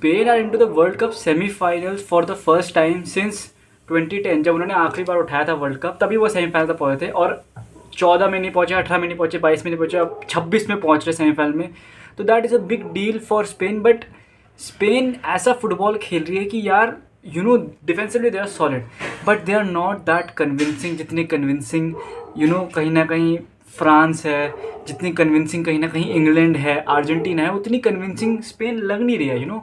Spain are into the world cup semifinals for the first time since 2010, जब उन्होंने आखिरी बार उठाया था वर्ल्ड कप, तभी वो सेमीफाइनल तक पहुंचे थे। और 14 में नहीं पहुंचे, 18 में नहीं पहुंचे, 22 में नहीं पहुंचे, अब 26 में पहुंच रहे सेमीफाइनल में। तो that is a big deal for Spain. But Spain ऐसा फुटबॉल खेल रही है कि यार defensively they are solid, but they are not that convincing जितनी कन्विंसिंग कहीं ना कहीं फ्रांस है, जितनी कन्विंसिंग कहीं ना कहीं इंग्लैंड है, अर्जेंटीना है, उतनी कन्विंसिंग स्पेन लग नहीं रही है।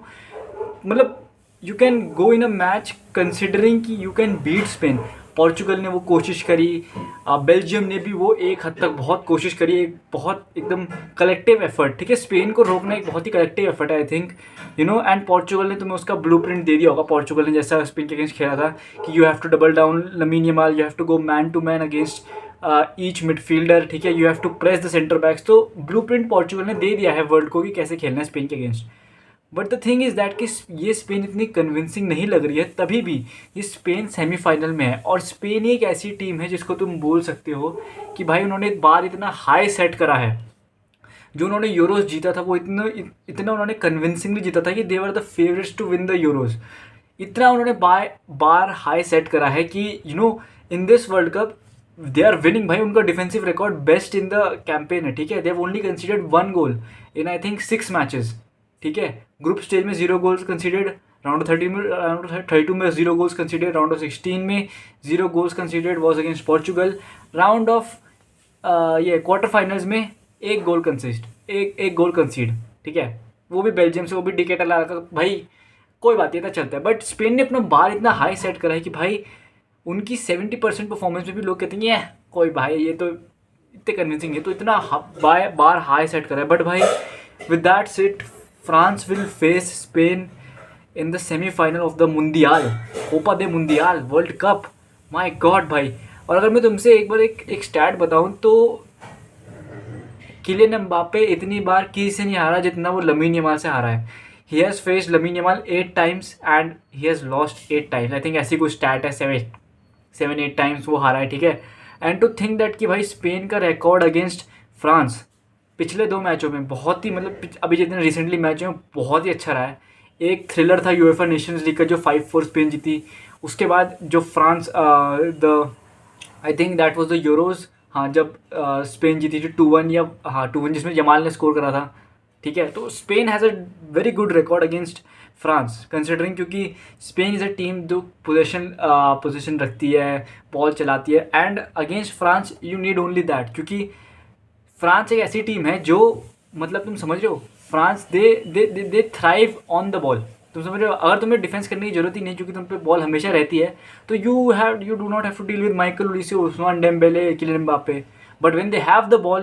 मतलब you can go in a match considering कि you can beat Spain. Portugal ने वो कोशिश करी, बेल्जियम ने भी वो एक हद तक बहुत कोशिश करी, एक बहुत एकदम कलेक्टिव एफर्ट। ठीक है, स्पेन को रोकना एक बहुत ही कलेक्टिव एफर्ट है आई थिंक, एंड पोर्चुगल ने तुम्हें उसका ब्लूप्रिंट दे दिया होगा। पोर्चुगल ने जैसा स्पेन के अगेंस्ट खेला था कि you have to double down Lamine Yamal, you have to go man to man against each midfielder. ठीक है, you have to press the centre backs. तो ब्लूप्रिंट पोर्चुगल ने दे दिया है वर्ल्ड को कि कैसे खेलना है स्पेन के against. But the thing is that कि ये स्पेन इतनी कन्विंसिंग नहीं लग रही है, तभी भी ये स्पेन सेमीफाइनल में है। और स्पेन एक ऐसी टीम है जिसको तुम बोल सकते हो कि भाई उन्होंने एक बार इतना हाई सेट करा है। जो उन्होंने यूरोज जीता था वो इतना उन्होंने कन्विंसिंगली जीता था कि they were the favourites to win the Euros. इतना उन्होंने बार हाई सेट करा है कि in this World Cup they are winning. भाई उनका defensive record best in the campaign है। ठीक है, they have only considered 1 goal in I think 6 matches. ठीक है, ग्रुप स्टेज में 0 गोल्स कंसीडर्ड, राउंड 32 में 0 गोल्स कंसीडर्ड, राउंड ऑफ 16 में 0 goals considered was against Portugal, round of ये quarter finals में एक गोल कंसीड। ठीक है, वो भी बेल्जियम से, वो भी डिकेटर ला कर। भाई कोई बात नहीं, इतना चलता है। बट स्पेन ने अपना बार इतना हाई सेट करा है कि भाई उनकी 70% परफॉर्मेंस में भी लोग कहते हैं ये कोई भाई ये तो इतने कन्विंसिंग है, तो इतना बार हाई सेट करा है। बट भाई with that set France will face Spain in the semifinal of the Mundial, Copa de Mundial, World Cup. My God भाई। और अगर मैं तुमसे एक बार एक स्टैट बताऊं तो किलियन एम्बापे इतनी बार किसी से नहीं हारा जितना वो लमीन यमाल से हारा है। He has faced lamin Yamal 8 times and he has lost 8 times. I think ऐसी कोई स्टैट है, 7-8 टाइम्स वो हारा है। ठीक है, एंड टू थिंक दैट कि भाई स्पेन का रिकॉर्ड अगेंस्ट फ्रांस पिछले 2 मैचों में बहुत ही अभी जितने रिसेंटली मैच हैं बहुत ही अच्छा रहा है। एक थ्रिलर था यूएफए नेशंस लीग का जो 5-4 स्पेन जीती, उसके बाद जो France I think that was the euros, हाँ, जब स्पेन जीती थी 2-1 या 2-1 जिसमें जमाल ने स्कोर करा था। ठीक है, तो Spain has a very good record against France considering, क्योंकि स्पेन इज़ अ टीम जो पोजीशन रखती है, बॉल चलाती है, and against France you need only that, क्योंकि फ्रांस एक ऐसी टीम है जो तुम समझ रहे हो, France they thrive on the ball. तुम समझ रहे हो, अगर तुम्हें डिफेंस करने की जरूरत ही नहीं क्योंकि तुम पे बॉल हमेशा रहती है, तो you do not have to deal with Michael Olise, Ousmane Dembele, Kylian Mbappe. But when they have the ball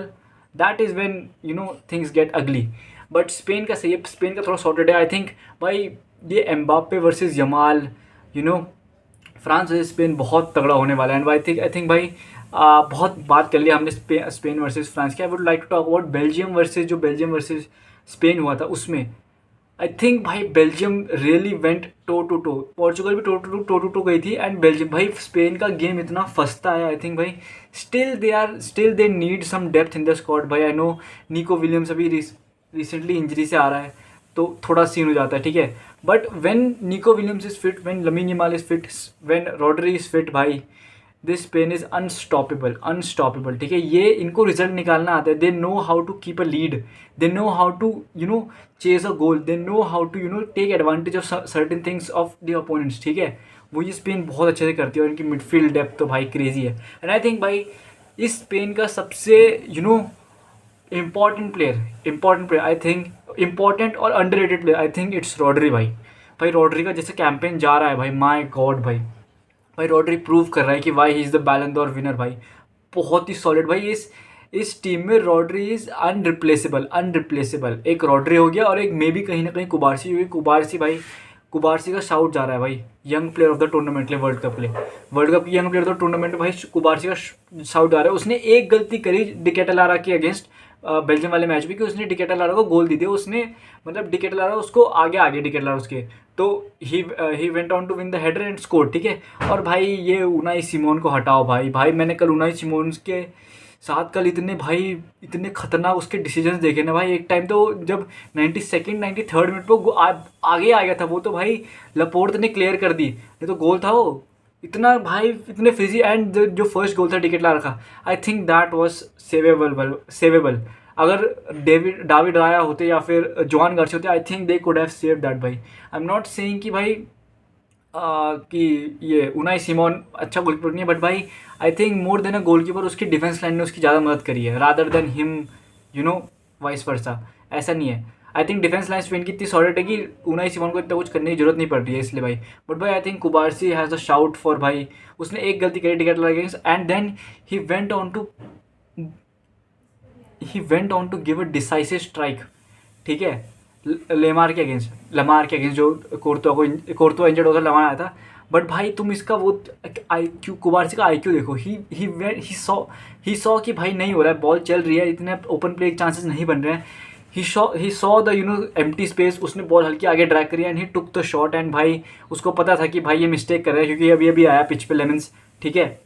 that is when things get ugly. But Spain का सही है, स्पेन का थोड़ा सॉर्टेड है आई थिंक। भाई ये Mbappe versus Yamal, France versus Spain बहुत तगड़ा होने वाला है। एंड आई थिंक भाई बहुत बात कर लिया हमने स्पेन वर्सेस फ्रांस की। I would like to talk about Belgium versus Spain हुआ था उसमें। आई थिंक भाई Belgium really went toe to toe, Portugal भी टो टू टो गई थी, एंड बेल्जियम, भाई स्पेन का गेम इतना फंसता है। आई थिंक भाई still they need some depth in the squad. भाई आई नो निको विलियम्स अभी रिसेंटली इंजरी से आ रहा है तो थोड़ा सीन हो जाता है। ठीक है, but when Nico Williams is fit, when Lamine Yamal is fit, when Rodri is fit, भाई दिस स्पेन इज अनस्टॉपेबल। ठीक है, ये इनको रिजल्ट निकालना आता है। They know how to keep a lead, they know how to chase a goal, they know how to take advantage of certain things of the opponents. ठीक है, वो ये स्पेन बहुत अच्छे से करती है, और इनकी मिडफील्ड डेप्थ तो भाई क्रेजी है। एंड आई थिंक भाई इस स्पेन का सबसे important player I think, important और underrated player I think it's Rodri. भाई रॉड्री का जैसे कैंपेन जा रहा है भाई, माय गॉड भाई रॉड्री प्रूव कर रहा है कि वाई ही इज़ द बैलन डॉर विनर। भाई बहुत ही सॉलिड। भाई इस टीम में रॉड्री इज़ अनरिप्लेसेबल। एक रॉड्री हो गया और एक मे भी कहीं ना कहीं कुबारसी, क्योंकि कुबारसी का शाउट जा रहा है भाई young player of the tournament के लिए, वर्ल्ड कप की young player of the tournament. भाई कुबारसी का शाउट जा रहा है। उसने एक गलती करी डिकेटलारा के अगेंस्ट बेल्जियम वाले मैच में कि उसने डिकेटलारा को गोल दे दिया। उसने डिकेटलारा उसको आगे डिकेटलारा उसके, तो he went on to win the header and score. ठीक है, और भाई ये उनाई सिमोन को हटाओ। भाई मैंने कल उनाई सिमोन के सात कल इतने भाई, इतने खतरनाक उसके डिसीजंस देखे ना भाई। एक टाइम तो जब 92nd 93rd मिनट पे आगे आ गया था वो, तो भाई लपोर्ट ने क्लियर कर दी, नहीं तो गोल था वो। इतना भाई, इतने फिजी, एंड जो फर्स्ट गोल था टिकट ला रखा, I think that was savable. अगर डाविड राया होते या फिर जॉन गार्सिया होते, I think they could have save that भाई। आई एम नॉट सेइंग कि भाई कि ये उनाई सिमोन अच्छा गोलकीपर नहीं है, बट भाई I think more than a goalkeeper उसकी डिफेंस लाइन ने उसकी ज़्यादा मदद करी है, rather than him, you know, vice versa. ऐसा नहीं है। I think defence line Spain की इतनी सॉलिड है कि उनाई सिमोन को इतना कुछ करने की जरूरत नहीं पड़ रही है, इसलिए भाई। बट भाई I think Cubarsi has a shout for भाई, उसने एक गलती करी टिकट against, and then he went on to give a decisive strike, ठीक है, लमार के अगेंस्ट जो कोर्तुआ इंजर्ड होकर लमार आया था। बट भाई तुम इसका वो IQ, कुबारसी का IQ देखो। ही सॉ कि भाई नहीं हो रहा है, बॉल चल रही है, इतने ओपन प्ले के चांसेस नहीं बन रहे हैं। He saw the empty space, उसने बॉल हल्की आगे ड्रैग करी and he took the shot. And भाई उसको पता था कि भाई ये मिस्टेक कर रहा है, क्योंकि अभी अभी आया पिच पे लेमन्स, ठीक है,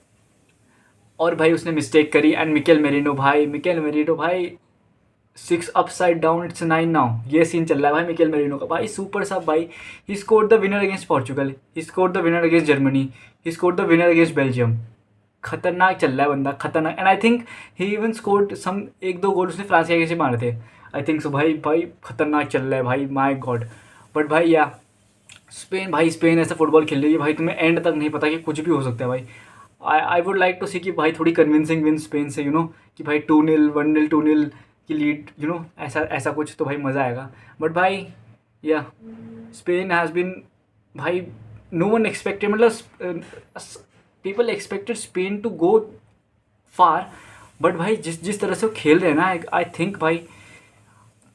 और भाई उसने मिस्टेक करी। एंड मिकेल मेरिनो भाई 6 अपसाइड डाउन, इट्स 9 नाउ, ये सीन चल रहा है भाई मिकेल मेरिनो का। भाई सुपर सब भाई, he scored the winner against Portugal, he scored the winner against Germany, he scored the winner against Belgium. खतरनाक चल रहा है बंदा, खतरनाक। And I think he even scored some 1-2 goal उसने फ्रांस के अगेंस्ट मारे थे, आई थिंक सो। भाई खतरनाक चल रहा है भाई, माय गॉड। बट भाई या स्पेन ऐसा फुटबॉल खेल रही है भाई, तुम्हें एंड तक नहीं पता कि कुछ भी हो सकता है भाई। आई वुड लाइक टू सी कि भाई थोड़ी कन्विंसिंग विन स्पेन से, कि भाई 2-0 1-0 2-0 की लीड, ऐसा ऐसा कुछ, तो भाई मज़ा आएगा। बट भाई या स्पेन हैज़ बिन भाई, नो वन एक्सपेक्टेड, मतलब people expected Spain to go far. But भाई जिस तरह से वो खेल रहे हैं ना, आई थिंक भाई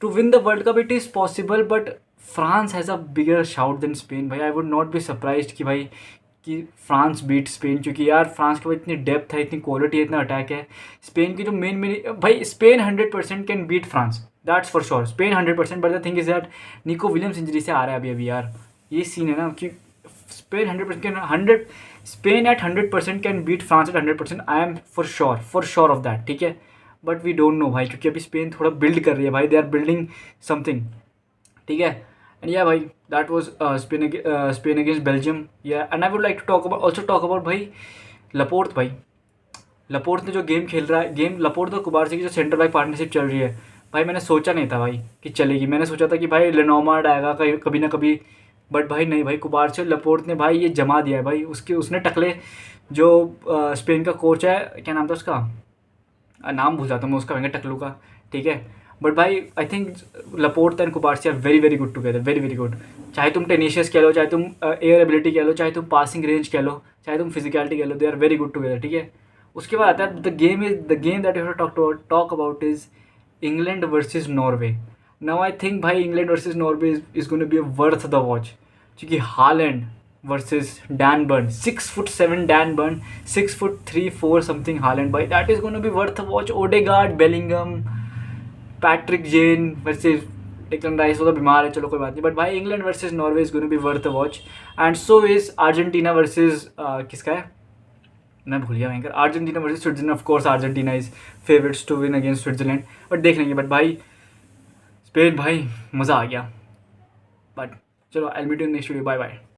to win the world Cup it is possible, but France has a bigger shout than Spain भाई। I would not be surprised कि भाई कि फ्रांस बीट स्पेन, क्योंकि यार फ्रांस के पास इतनी डेप्थ है, इतनी क्वालिटी है, इतना अटैक है। स्पेन की जो मेन भाई, Spain 100% can beat France, that's for sure. Spain 100%, but the thing is that Nico Williams injury से आ रहा है अभी यार, ये सीन है ना कि Spain 100% can beat France at 100%। I am for sure of that, ठीक है। बट वी डोंट नो भाई, क्योंकि अभी स्पेन थोड़ा बिल्ड कर रही है भाई, दे आर बिल्डिंग समथिंग, ठीक है। एंड या भाई that was Spain against Belgium, yeah. And I would like to talk about भाई लपोर्ट ने जो गेम खेल रहा है, लपोर्ट और कुबारसी की जो सेंटर बैक पार्टनरशिप चल रही है भाई, मैंने सोचा नहीं था भाई कि चलेगी। मैंने सोचा था कि भाई लेनॉर्मार्ड आएगा कभी ना कभी, बट भाई नहीं भाई, कुबारसी और लपोर्ट ने भाई ये जमा दिया है भाई। उसने टकले जो स्पेन का कोच है, क्या नाम था उसका, नाम भूल जाता हूँ मैं उसका, वेंगे टकलू का, ठीक है। बट भाई I think Laporte and Cubarsi are very very good together, very very good. चाहे तुम टेनिशियस कह लो, चाहे तुम एयर एबिलिटी कह लो, चाहे तुम पासिंग रेंज कह लो, चाहे तुम फिजिकलिटी कह लो, they are very good together, ठीक है। उसके बाद आता है the game that you talk about is England versus Norway. Now I think भाई England versus Norway is going to be worth the watch, क्योंकि Haaland versus Dan Burn, 6'7" Dan Burn, 6'3" 4 something Haaland भाई, that is going to be worth watch. Odegaard, Bellingham, Patrick जेन versus Declan Rice, वो तो बीमार है, चलो कोई बात नहीं। बट भाई England versus Norway is going to be worth the watch. And so is Argentina versus किसका है, मैं भूल गया भयंकर, Argentina versus Switzerland. Of course Argentina is favourites to win against Switzerland, but देख लेंगे। बट भाई स्पेन भाई मज़ा आ गया। बट चलो, I will meet you in next video, bye bye.